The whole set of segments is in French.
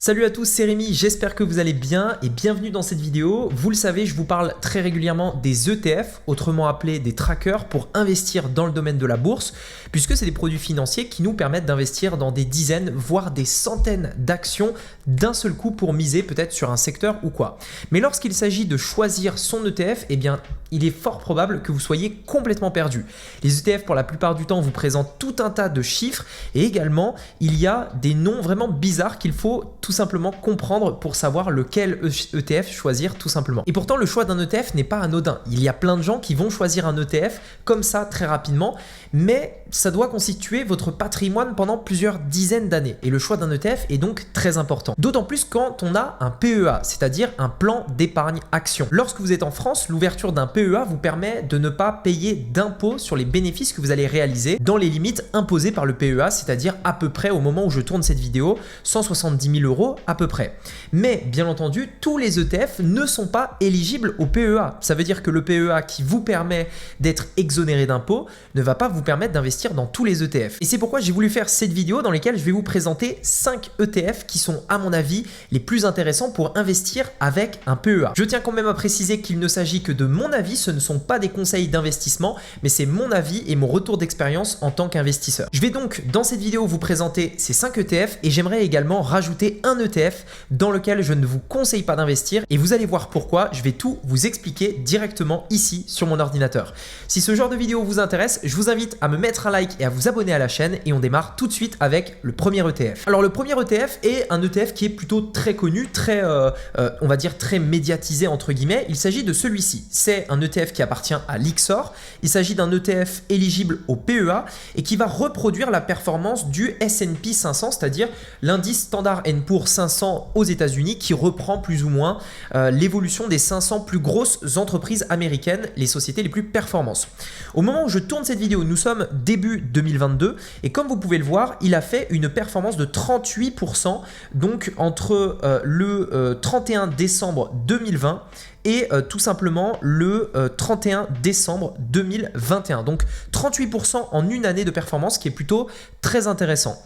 Salut à tous, c'est Rémi, j'espère que vous allez bien et bienvenue dans cette vidéo. Vous le savez, je vous parle très régulièrement des ETF, autrement appelés des trackers, pour investir dans le domaine de la bourse, puisque c'est des produits financiers qui nous permettent d'investir dans des dizaines, voire des centaines d'actions d'un seul coup pour miser peut-être sur un secteur ou quoi. Mais lorsqu'il s'agit de choisir son ETF, eh bien, il est fort probable que vous soyez complètement perdu. Les ETF, pour la plupart du temps, vous présentent tout un tas de chiffres et également, il y a des noms vraiment bizarres qu'il faut tout simplement comprendre pour savoir lequel ETF choisir tout simplement. Et pourtant, le choix d'un ETF n'est pas anodin. Il y a plein de gens qui vont choisir un ETF comme ça très rapidement, mais ça doit constituer votre patrimoine pendant plusieurs dizaines d'années. Et le choix d'un ETF est donc très important. D'autant plus quand on a un PEA, c'est-à-dire un plan d'épargne action. Lorsque vous êtes en France, l'ouverture d'un PEA vous permet de ne pas payer d'impôts sur les bénéfices que vous allez réaliser dans les limites imposées par le PEA, c'est-à-dire à peu près au moment où je tourne cette vidéo, 170 000 € à peu près. Mais bien entendu, tous les ETF ne sont pas éligibles au PEA. Ça veut dire que le PEA qui vous permet d'être exonéré d'impôts ne va pas vous permettre d'investir dans tous les ETF. Et c'est pourquoi j'ai voulu faire cette vidéo dans laquelle je vais vous présenter 5 ETF qui sont à mon avis les plus intéressants pour investir avec un PEA. Je tiens quand même à préciser qu'il ne s'agit que de mon avis, ce ne sont pas des conseils d'investissement, mais c'est mon avis et mon retour d'expérience en tant qu'investisseur. Je vais donc dans cette vidéo vous présenter ces 5 ETF et j'aimerais également rajouter un ETF dans lequel je ne vous conseille pas d'investir et vous allez voir pourquoi. Je vais tout vous expliquer directement ici sur mon ordinateur. Si ce genre de vidéo vous intéresse, je vous invite à me mettre un like et à vous abonner à la chaîne et on démarre tout de suite avec le premier ETF. Alors le premier ETF est un ETF qui est plutôt très connu, très on va dire très médiatisé entre guillemets. Il s'agit de celui-ci. C'est un ETF qui appartient à Lyxor. Il s'agit d'un ETF éligible au PEA et qui va reproduire la performance du S&P 500, c'est-à-dire l'indice Standard & Poor's 500 aux États-Unis qui reprend plus ou moins l'évolution des 500 plus grosses entreprises américaines, les sociétés les plus performantes. Au moment où je tourne cette vidéo, nous sommes début 2022 et comme vous pouvez le voir, il a fait une performance de 38% donc entre le 31 décembre 2020 et tout simplement le 31 décembre 2021. Donc 38% en une année de performance, qui est plutôt très intéressant.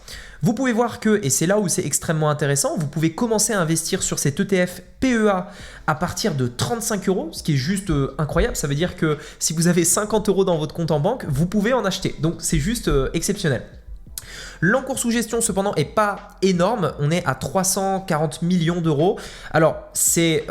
Vous pouvez voir que, et c'est là où c'est extrêmement intéressant, vous pouvez commencer à investir sur cet ETF PEA à partir de 35 €, ce qui est juste incroyable. Ça veut dire que si vous avez 50 € dans votre compte en banque, vous pouvez en acheter. Donc c'est juste exceptionnel. L'encours sous gestion cependant est pas énorme, on est à 340 millions d'euros. Alors c'est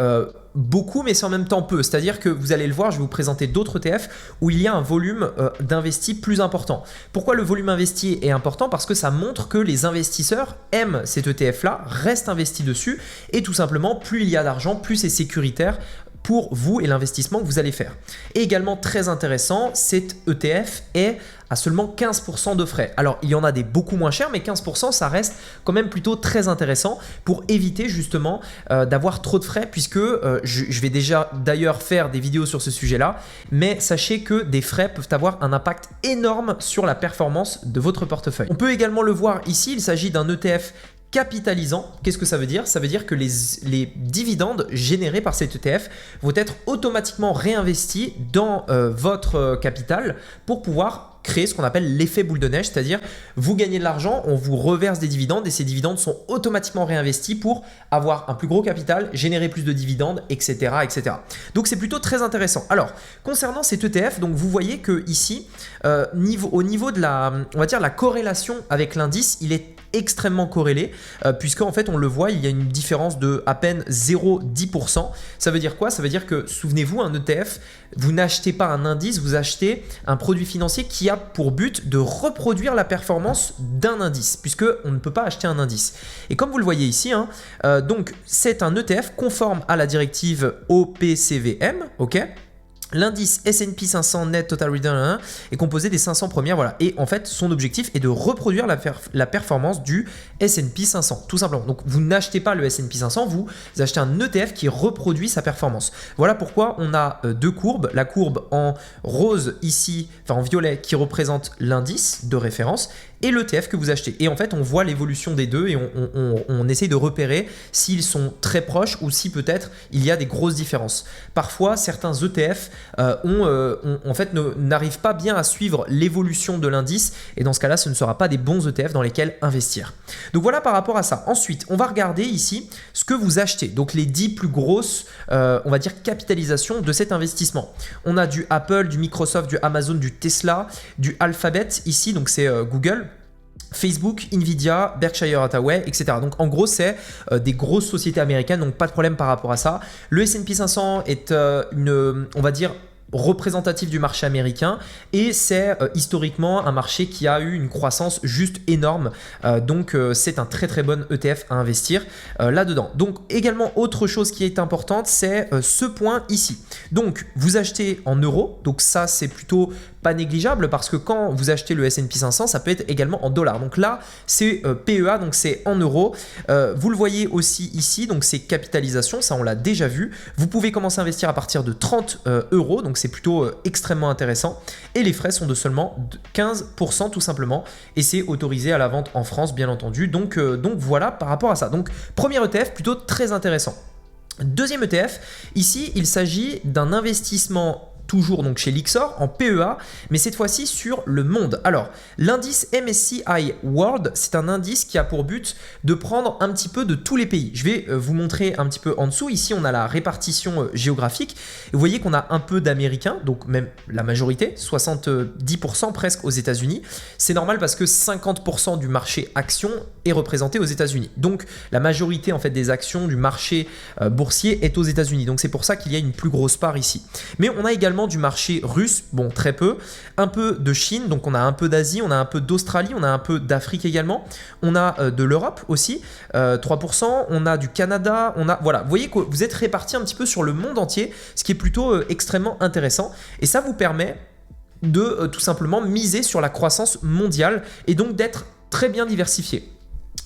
beaucoup, mais c'est en même temps peu. C'est-à-dire que vous allez le voir, je vais vous présenter d'autres ETF où il y a un volume d'investis plus important. Pourquoi le volume investi est important? Parce que ça montre que les investisseurs aiment cet ETF-là, restent investis dessus et tout simplement, plus il y a d'argent, plus c'est sécuritaire pour vous et l'investissement que vous allez faire. Et également très intéressant, cet ETF est à seulement 15% de frais. Alors il y en a des beaucoup moins chers, mais 15% ça reste quand même plutôt très intéressant pour éviter justement d'avoir trop de frais, puisque je vais déjà d'ailleurs faire des vidéos sur ce sujet-là, mais sachez que des frais peuvent avoir un impact énorme sur la performance de votre portefeuille. On peut également le voir ici, il s'agit d'un ETF capitalisant. Qu'est-ce que ça veut dire? Ça veut dire que les dividendes générés par cet ETF vont être automatiquement réinvestis dans votre capital pour pouvoir créer ce qu'on appelle l'effet boule de neige, c'est-à-dire vous gagnez de l'argent, on vous reverse des dividendes et ces dividendes sont automatiquement réinvestis pour avoir un plus gros capital, générer plus de dividendes, etc. etc. Donc c'est plutôt très intéressant. Alors concernant cet ETF, donc vous voyez que ici, au niveau de on va dire la corrélation avec l'indice, il est extrêmement corrélé puisqu'en fait on le voit, il y a une différence de à peine 0,10%. Ça veut dire quoi? Ça veut dire que, souvenez-vous, un ETF, vous n'achetez pas un indice, vous achetez un produit financier qui a pour but de reproduire la performance d'un indice, puisque on ne peut pas acheter un indice. Et comme vous le voyez ici, donc c'est un ETF conforme à la directive OPCVM, ok? L'indice S&P 500 Net Total Return est composé des 500 premières, voilà. Et en fait, son objectif est de reproduire la performance du S&P 500, tout simplement. Donc, vous n'achetez pas le S&P 500, vous achetez un ETF qui reproduit sa performance. Voilà pourquoi on a deux courbes. La courbe en rose ici, enfin en violet, qui représente l'indice de référence et l'ETF que vous achetez. Et en fait, on voit l'évolution des deux et on essaye de repérer s'ils sont très proches ou si peut-être il y a des grosses différences. Parfois, certains ETF en fait n'arrivent pas bien à suivre l'évolution de l'indice et dans ce cas-là, ce ne sera pas des bons ETF dans lesquels investir. Donc voilà par rapport à ça. Ensuite, on va regarder ici ce que vous achetez. Donc les 10 plus grosses, on va dire, capitalisations de cet investissement. On a du Apple, du Microsoft, du Amazon, du Tesla, du Alphabet ici, donc c'est Google. Facebook, Nvidia, Berkshire Hathaway, etc. Donc en gros, c'est des grosses sociétés américaines, donc pas de problème par rapport à ça. Le S&P 500 est on va dire, représentatif du marché américain et c'est historiquement un marché qui a eu une croissance juste énorme, donc c'est un très très bon ETF à investir là-dedans. Donc également autre chose qui est importante, c'est ce point ici. Donc vous achetez en euros, donc ça c'est plutôt pas négligeable parce que quand vous achetez le S&P 500, ça peut être également en dollars. Donc là, c'est PEA, donc c'est en euros. Vous le voyez aussi ici, donc c'est capitalisation, ça on l'a déjà vu. Vous pouvez commencer à investir à partir de 30 euros, donc c'est plutôt extrêmement intéressant. Et les frais sont de seulement 15% tout simplement. Et c'est autorisé à la vente en France, bien entendu. Donc voilà par rapport à ça. Donc premier ETF, plutôt très intéressant. Deuxième ETF, ici il s'agit d'un investissement toujours donc chez Lyxor en PEA, mais cette fois-ci sur le monde. Alors, l'indice MSCI World, c'est un indice qui a pour but de prendre un petit peu de tous les pays. Je vais vous montrer un petit peu en dessous. Ici, on a la répartition géographique. Vous voyez qu'on a un peu d'Américains, donc même la majorité, 70% presque aux États-Unis. C'est normal parce que 50% du marché action est représenté aux États-Unis. Donc, la majorité en fait des actions du marché boursier est aux États-Unis. Donc, c'est pour ça qu'il y a une plus grosse part ici. Mais on a également du marché russe, bon très peu, un peu de Chine, donc on a un peu d'Asie, on a un peu d'Australie, on a un peu d'Afrique également, on a de l'Europe aussi, 3%, on a du Canada, on a, voilà, vous voyez que vous êtes répartis un petit peu sur le monde entier, ce qui est plutôt extrêmement intéressant et ça vous permet de tout simplement miser sur la croissance mondiale et donc d'être très bien diversifié.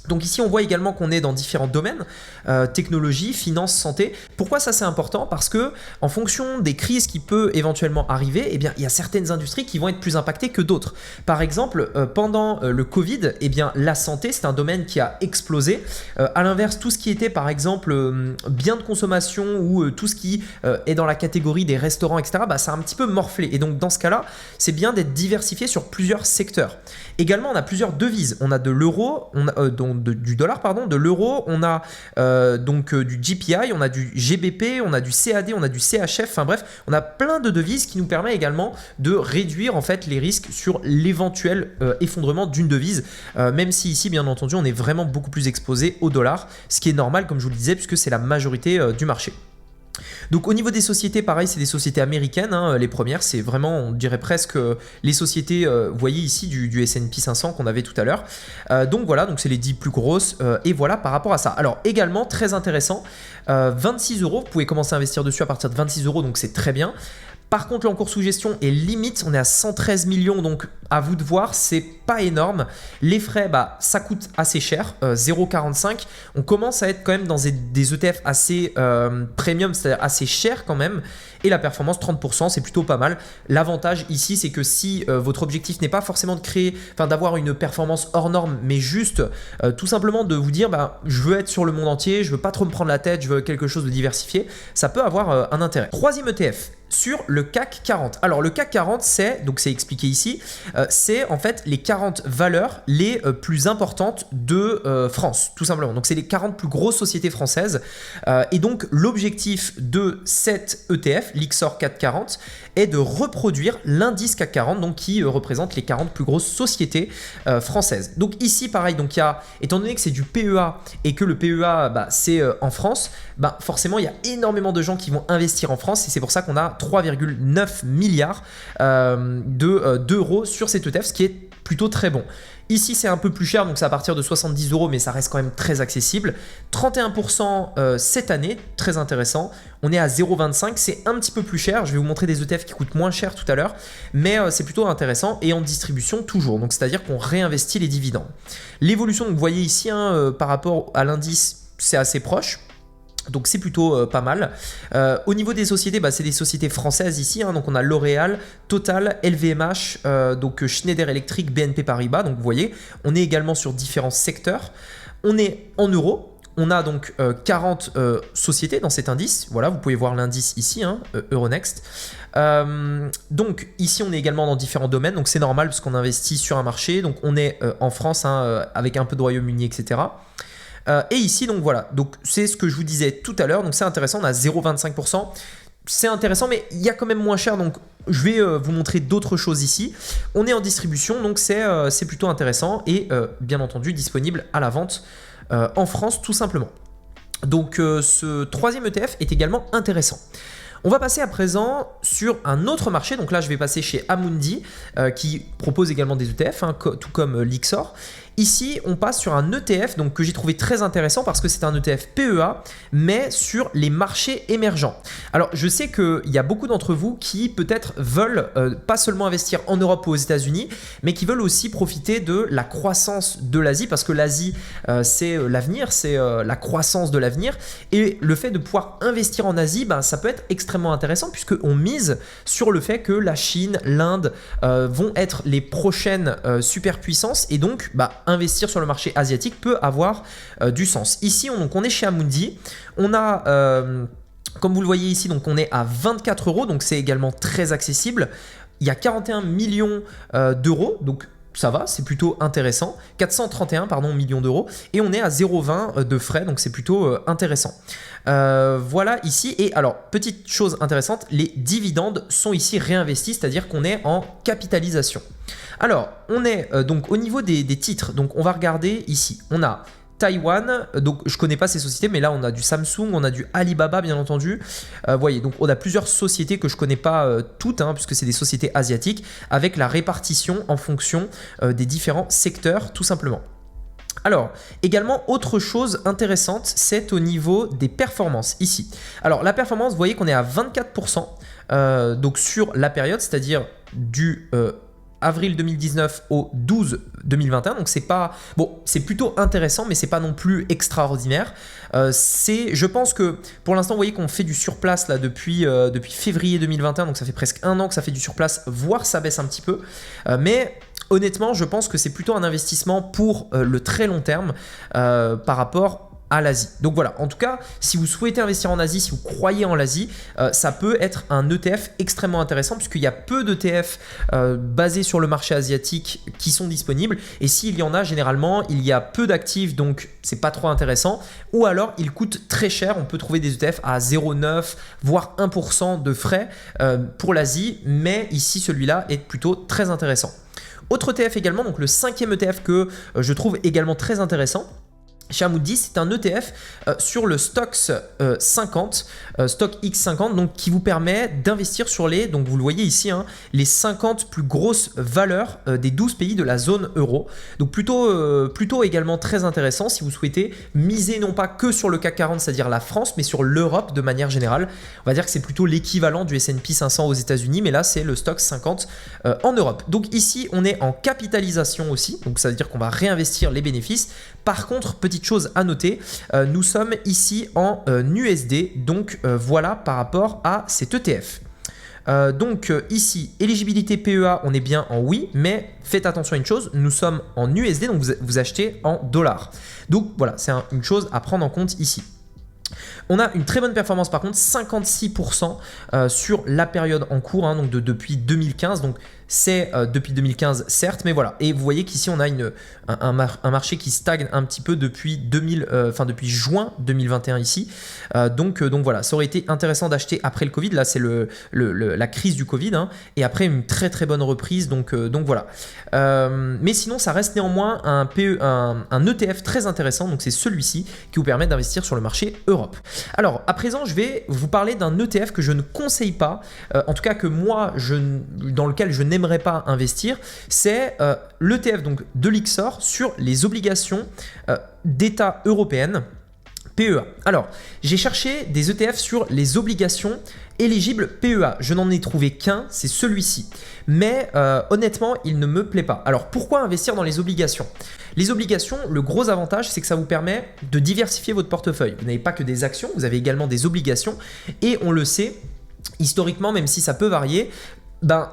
Donc ici, on voit également qu'on est dans différents domaines, technologie, finance, santé. Pourquoi ça c'est important? Parce que en fonction des crises qui peuvent éventuellement arriver, eh bien, il y a certaines industries qui vont être plus impactées que d'autres. Par exemple, pendant le Covid, eh bien, la santé, c'est un domaine qui a explosé. À l'inverse, tout ce qui était par exemple biens de consommation ou tout ce qui est dans la catégorie des restaurants, etc., bah, ça a un petit peu morflé. Et donc dans ce cas-là, c'est bien d'être diversifié sur plusieurs secteurs. Également, on a plusieurs devises. On a de l'euro, on a du dollar, pardon, de l'euro, on a du GPI, on a du GBP, on a du CAD, on a du CHF, enfin bref, on a plein de devises qui nous permet également de réduire en fait les risques sur l'éventuel effondrement d'une devise, même si ici, bien entendu, on est vraiment beaucoup plus exposé au dollar, ce qui est normal, comme je vous le disais, puisque c'est la majorité du marché. Donc au niveau des sociétés, pareil, c'est des sociétés américaines, hein, les premières, c'est vraiment, on dirait presque les sociétés, vous voyez ici, du S&P 500 qu'on avait tout à l'heure. Donc voilà, donc c'est les 10 plus grosses, et voilà par rapport à ça. Alors également, très intéressant, 26 euros, vous pouvez commencer à investir dessus à partir de 26 euros, donc c'est très bien. Par contre, l'encours sous gestion est limite, on est à 113 millions, donc à vous de voir, c'est pas énorme. Les frais, bah, ça coûte assez cher, 0,45. On commence à être quand même dans des ETF assez premium, c'est-à-dire assez cher quand même. Et la performance, 30%, c'est plutôt pas mal. L'avantage ici, c'est que si votre objectif n'est pas forcément de créer, enfin d'avoir une performance hors norme, mais juste tout simplement de vous dire, bah, je veux être sur le monde entier, je veux pas trop me prendre la tête, je veux quelque chose de diversifié, ça peut avoir un intérêt. Troisième ETF. Sur le CAC 40. Alors le CAC 40, c'est expliqué ici, c'est en fait les 40 valeurs les plus importantes de France, tout simplement. Donc c'est les 40 plus grosses sociétés françaises. Et donc l'objectif de cet ETF, Lyxor CAC 40, est de reproduire l'indice CAC 40, donc qui représente les 40 plus grosses sociétés françaises. Donc ici, pareil, donc il y a, étant donné que c'est du PEA et que le PEA, bah, c'est en France, bah, forcément, il y a énormément de gens qui vont investir en France et c'est pour ça qu'on a 3,9 milliards d'euros sur cet ETF, ce qui est plutôt très bon. Ici, c'est un peu plus cher, donc c'est à partir de 70 euros, mais ça reste quand même très accessible. 31% cette année, très intéressant. On est à 0,25, c'est un petit peu plus cher. Je vais vous montrer des ETF qui coûtent moins cher tout à l'heure, mais c'est plutôt intéressant et en distribution toujours. Donc, c'est-à-dire qu'on réinvestit les dividendes. L'évolution, vous voyez ici, hein, par rapport à l'indice, c'est assez proche. Donc c'est plutôt pas mal. Au niveau des sociétés, bah, c'est des sociétés françaises ici, hein, donc on a L'Oréal, Total, LVMH, donc Schneider Electric, BNP Paribas. Donc vous voyez, on est également sur différents secteurs. On est en euros. on a donc 40 sociétés dans cet indice. Voilà, vous pouvez voir l'indice ici, hein, Euronext. Donc ici, on est également dans différents domaines. Donc c'est normal parce qu'on investit sur un marché. Donc on est en France, hein, avec un peu de Royaume-Uni, etc. Et ici, donc voilà. Donc c'est ce que je vous disais tout à l'heure. Donc c'est intéressant, on a 0,25%. C'est intéressant, mais il y a quand même moins cher. Donc je vais vous montrer d'autres choses ici. On est en distribution, donc c'est plutôt intéressant et bien entendu disponible à la vente en France tout simplement. Donc ce troisième ETF est également intéressant. On va passer à présent sur un autre marché. Donc là, je vais passer chez Amundi qui propose également des ETF, hein, tout comme Lyxor. Ici, on passe sur un ETF donc, que j'ai trouvé très intéressant parce que c'est un ETF PEA, mais sur les marchés émergents. Alors, je sais qu'il y a beaucoup d'entre vous qui peut-être veulent pas seulement investir en Europe ou aux États-Unis, mais qui veulent aussi profiter de la croissance de l'Asie parce que l'Asie, c'est l'avenir, c'est la croissance de l'avenir. Et le fait de pouvoir investir en Asie, ben, ça peut être extrêmement intéressant puisqu'on mise sur le fait que la Chine, l'Inde vont être les prochaines superpuissances et donc, investir sur le marché asiatique peut avoir du sens. Ici, on est chez Amundi. On a, comme vous le voyez ici, donc on est à 24 €, donc c'est également très accessible. Il y a 41 millions d'euros, donc ça va, c'est plutôt intéressant. 431 millions d'euros et on est à 0,20 de frais, donc c'est plutôt intéressant. Voilà ici. Et alors, petite chose intéressante, les dividendes sont ici réinvestis, c'est-à-dire qu'on est en capitalisation. Alors, on est donc au niveau des titres, donc on va regarder ici. On a Taïwan, donc je connais pas ces sociétés, mais là on a du Samsung, on a du Alibaba bien entendu. Voyez, donc on a plusieurs sociétés que je connais pas toutes, hein, puisque c'est des sociétés asiatiques, avec la répartition en fonction des différents secteurs, tout simplement. Alors, également, autre chose intéressante, c'est au niveau des performances ici. Alors, la performance, vous voyez qu'on est à 24%, donc sur la période, c'est-à-dire du avril 2019 au 12 2021, donc c'est pas bon, c'est plutôt intéressant, mais c'est pas non plus extraordinaire. Je pense que pour l'instant, vous voyez qu'on fait du surplace là depuis février 2021, donc ça fait presque un an que ça fait du surplace, voire ça baisse un petit peu, mais honnêtement, je pense que c'est plutôt un investissement pour le très long terme par rapport à l'Asie. Donc voilà, en tout cas, si vous souhaitez investir en Asie, si vous croyez en l'Asie, ça peut être un ETF extrêmement intéressant puisqu'il y a peu d'ETF basés sur le marché asiatique qui sont disponibles et s'il y en a, généralement, il y a peu d'actifs, donc c'est pas trop intéressant ou alors il coûte très cher. On peut trouver des ETF à 0,9 voire 1% de frais pour l'Asie, mais ici, celui-là est plutôt très intéressant. Autre ETF également, donc le cinquième ETF que je trouve également très intéressant, chez Amundi, c'est un ETF sur le Stoxx 50, Stock X50, donc qui vous permet d'investir sur les, donc vous le voyez ici, hein, les 50 plus grosses valeurs des 12 pays de la zone euro. Donc plutôt également très intéressant si vous souhaitez miser non pas que sur le CAC 40, c'est-à-dire la France, mais sur l'Europe de manière générale. On va dire que c'est plutôt l'équivalent du S&P 500 aux États-Unis, mais là c'est le Stoxx 50 en Europe. Donc ici, on est en capitalisation aussi, donc ça veut dire qu'on va réinvestir les bénéfices. Par contre, petite chose à noter, nous sommes ici en USD, donc voilà par rapport à cet ETF. Donc ici, éligibilité PEA, on est bien en oui, mais faites attention à une chose, nous sommes en USD, donc vous achetez en dollars. Donc voilà, c'est une chose à prendre en compte ici. On a une très bonne performance par contre, 56% sur la période en cours, hein, donc depuis 2015. Donc c'est depuis 2015 certes, mais voilà. Et vous voyez qu'ici on a un marché qui stagne un petit peu depuis depuis juin 2021 ici. Donc voilà, ça aurait été intéressant d'acheter après le Covid. Là c'est la crise du Covid, hein, et après une très très bonne reprise. Donc voilà. Mais sinon ça reste néanmoins un ETF très intéressant. Donc c'est celui-ci qui vous permet d'investir sur le marché Europe. Alors à présent je vais vous parler d'un ETF que je ne conseille pas, en tout cas que moi dans lequel je n'aimerais pas investir, c'est l'ETF donc de Lyxor sur les obligations d'État européennes PEA. Alors j'ai cherché des ETF sur les obligations éligibles PEA, je n'en ai trouvé qu'un, c'est celui-ci, mais honnêtement il ne me plaît pas. Alors pourquoi investir dans les obligations? Les obligations, le gros avantage c'est que ça vous permet de diversifier votre portefeuille. Vous n'avez pas que des actions, vous avez également des obligations et on le sait historiquement, même si ça peut varier,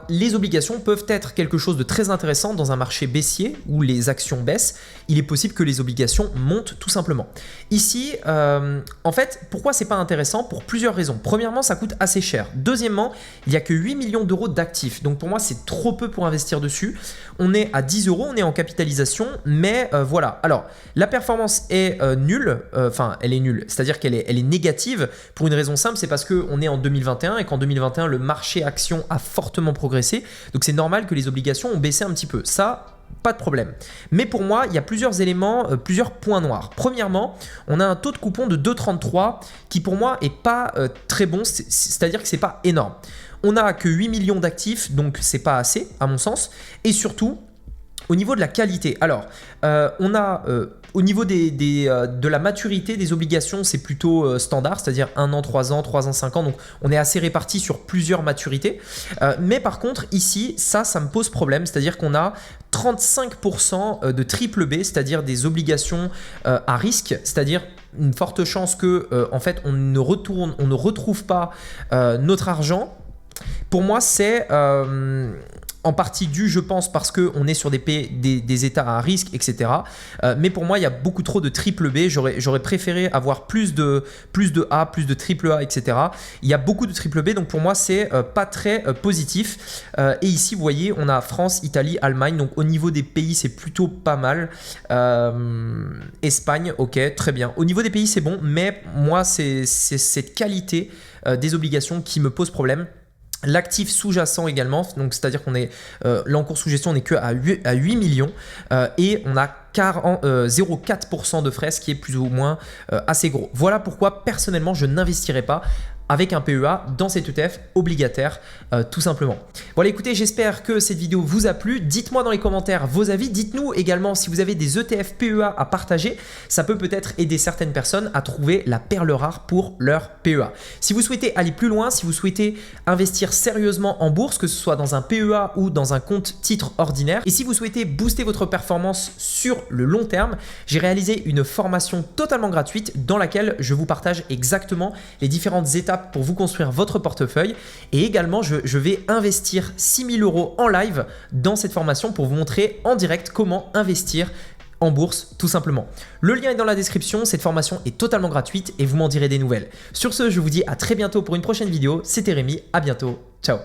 les obligations peuvent être quelque chose de très intéressant dans un marché baissier où les actions baissent il est possible que les obligations montent tout simplement. Ici, en fait, pourquoi c'est pas intéressant? Pour plusieurs raisons. Premièrement, ça coûte assez cher. Deuxièmement, il n'y a que 8 millions d'euros d'actifs. Donc pour moi, c'est trop peu pour investir dessus. On est à 10 euros, on est en capitalisation, mais voilà. Alors, la performance est nulle, enfin, elle est nulle, c'est-à-dire qu'elle est négative pour une raison simple, c'est parce qu'on est en 2021 et qu'en 2021, le marché action a fortement progressé. Donc c'est normal que les obligations ont baissé un petit peu. Ça, pas de problème. Mais pour moi, il y a plusieurs éléments, plusieurs points noirs. Premièrement, on a un taux de coupon de 2,33 qui pour moi est pas très bon, c'est-à-dire que c'est pas énorme. On n'a que 8 millions d'actifs, donc c'est pas assez à mon sens. Et surtout, au niveau de la qualité, alors on a au niveau de la maturité des obligations, c'est plutôt standard, c'est-à-dire 1 an, 3 ans, 3 ans, 5 ans. Donc, on est assez réparti sur plusieurs maturités. Mais par contre, ici, ça me pose problème. C'est-à-dire qu'on a 35% de triple B, c'est-à-dire des obligations à risque, c'est-à-dire une forte chance que, en fait, on ne retrouve pas notre argent. Pour moi, c'est en partie dû, je pense, parce qu'on est sur des états à risque, etc. Mais pour moi, il y a beaucoup trop de triple B. J'aurais préféré avoir plus de A, plus de triple A, etc. Il y a beaucoup de triple B, donc pour moi, c'est pas très positif. Et ici, vous voyez, on a France, Italie, Allemagne. Donc au niveau des pays, c'est plutôt pas mal. Espagne, ok, très bien. Au niveau des pays, c'est bon, mais moi, c'est cette qualité des obligations qui me pose problème. L'actif sous-jacent également, donc c'est-à-dire qu'on est l'encours sous gestion n'est que à 8 millions et on a 0,4% de frais, ce qui est plus ou moins assez gros. Voilà pourquoi personnellement je n'investirai pas avec un PEA dans cet ETF obligataire tout simplement. Voilà, écoutez, j'espère que cette vidéo vous a plu. Dites-moi dans les commentaires vos avis. Dites-nous également si vous avez des ETF PEA à partager. Ça peut peut-être aider certaines personnes à trouver la perle rare pour leur PEA. Si vous souhaitez aller plus loin, si vous souhaitez investir sérieusement en bourse, que ce soit dans un PEA ou dans un compte titre ordinaire, et si vous souhaitez booster votre performance sur le long terme, j'ai réalisé une formation totalement gratuite dans laquelle je vous partage exactement les différentes étapes pour vous construire votre portefeuille. Et également, je vais investir 6 000 € en live dans cette formation pour vous montrer en direct comment investir en bourse tout simplement. Le lien est dans la description, cette formation est totalement gratuite et vous m'en direz des nouvelles. Sur ce, je vous dis à très bientôt pour une prochaine vidéo. C'était Rémi, à bientôt, ciao.